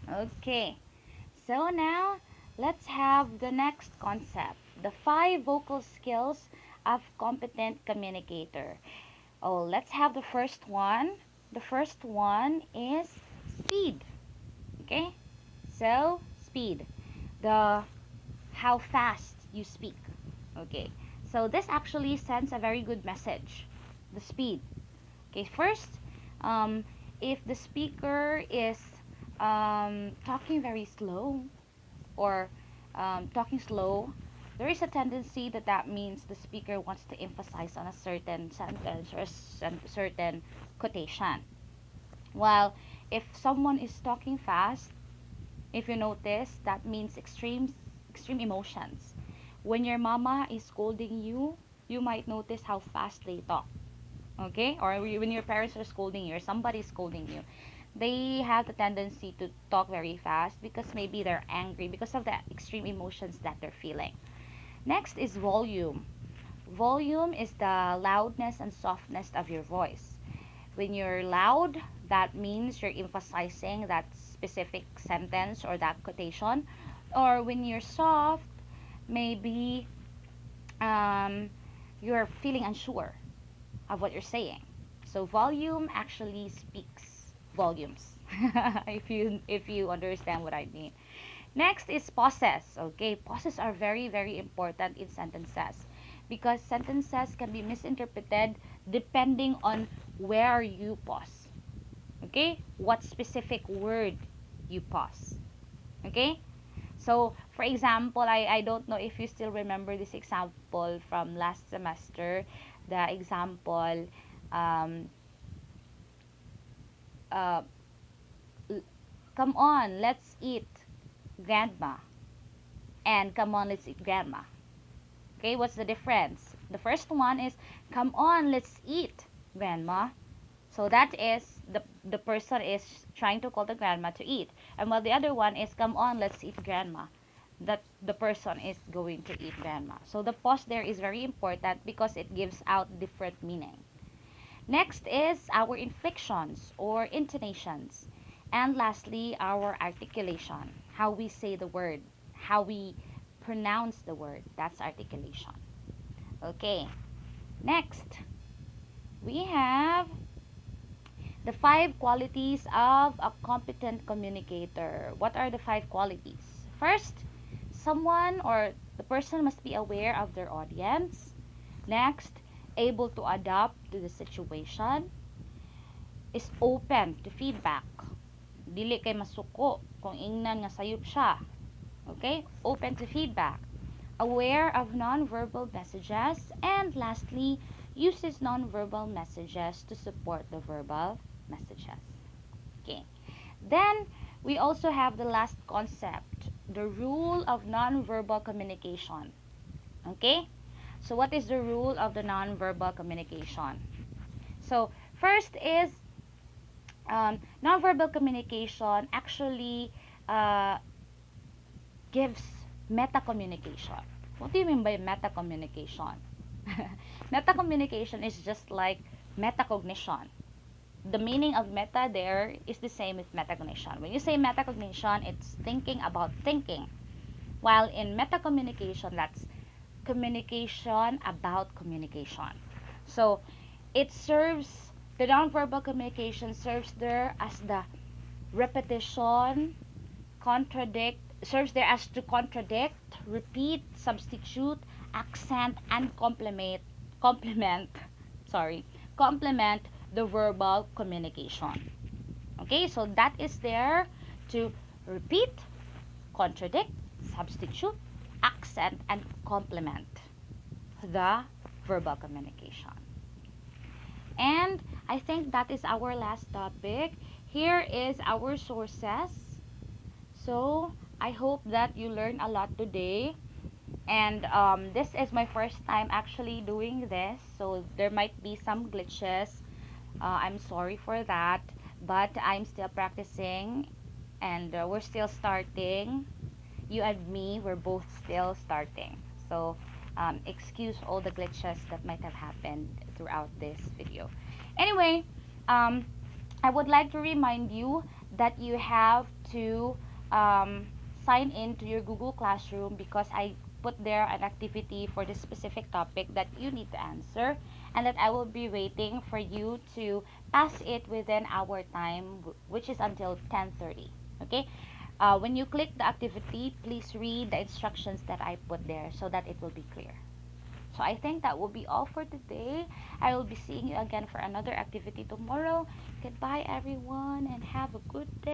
Okay, so now let's have the next concept, the five vocal skills of competent communicator. Oh, let's have the first one. The first one is speed. Okay, so speed, the how fast you speak. Okay, so this actually sends a very good message, the speed. Okay, first, um, if the speaker is talking very slow or talking slow, there is a tendency that that means the speaker wants to emphasize on a certain sentence or a certain quotation. While if someone is talking fast, if you notice, that means extreme emotions. When your mama is scolding you, you might notice how fast they talk. Okay? Or when your parents are scolding you or somebody is scolding you, they have the tendency to talk very fast because maybe they're angry because of the extreme emotions that they're feeling. Next is volume. Volume is the loudness and softness of your voice. When you're loud, that means you're emphasizing that specific sentence or that quotation. Or when you're soft, maybe um, you're feeling unsure of what you're saying. So volume actually speaks volumes. If you understand what I mean. Next is pauses. Okay, pauses are very important in sentences because sentences can be misinterpreted depending on where you pause. Okay, what specific word you pause. Okay, so for example, I don't know if you still remember this example from last semester. The example, um, uh, come on, let's eat, grandma, and come on, let's eat, grandma. Okay, what's the difference? The first one is, come on, let's eat, grandma. So that is the person is trying to call the grandma to eat. And while the other one is, come on, let's eat, grandma. That the person is going to eat, grandma. So the pause there is very important because it gives out different meaning. Next is our inflections or intonations. And lastly, our articulation, how we say the word, how we pronounce the word. That's articulation. Okay, next we have the five qualities of a competent communicator. What are the five qualities? First, someone or the person must be aware of their audience. Next, able to adapt to the situation, is open to feedback. Dili kay masuko kung ingnan nga sayop siya. Okay? Open to feedback. Aware of nonverbal messages. And lastly, uses nonverbal messages to support the verbal messages. Okay. Then, we also have the last concept, the rule of nonverbal communication. Okay? So, what is the rule of the nonverbal communication? So, first is nonverbal communication actually uh, gives meta communication. What do you mean by meta communication? Meta communication is just like metacognition. The meaning of meta there is the same with metacognition. When you say metacognition, it's thinking about thinking. While in metacommunication, that's communication about communication. So it serves, the nonverbal communication serves there as the repetition, contradict, serves there as to contradict, repeat, substitute, accent, and complement, sorry, complement the verbal communication. Okay, so that is there to repeat, contradict, substitute, accent, and complement the verbal communication. And I think that is our last topic. Here is our sources. So I hope that you learned a lot today. And this is my first time actually doing this. So there might be some glitches. I'm sorry for that. But I'm still practicing. And we're still starting. You and me, we're both still starting. So excuse all the glitches that might have happened throughout this video. Anyway, um, I would like to remind you that you have to um, sign in to your Google Classroom, because I put there an activity for this specific topic that you need to answer, and that I will be waiting for you to pass it within our time, which is until 10:30. Okay? When you click the activity, please read the instructions that I put there so that it will be clear. So I think that will be all for today. I will be seeing you again for another activity tomorrow. Goodbye, everyone, and have a good day.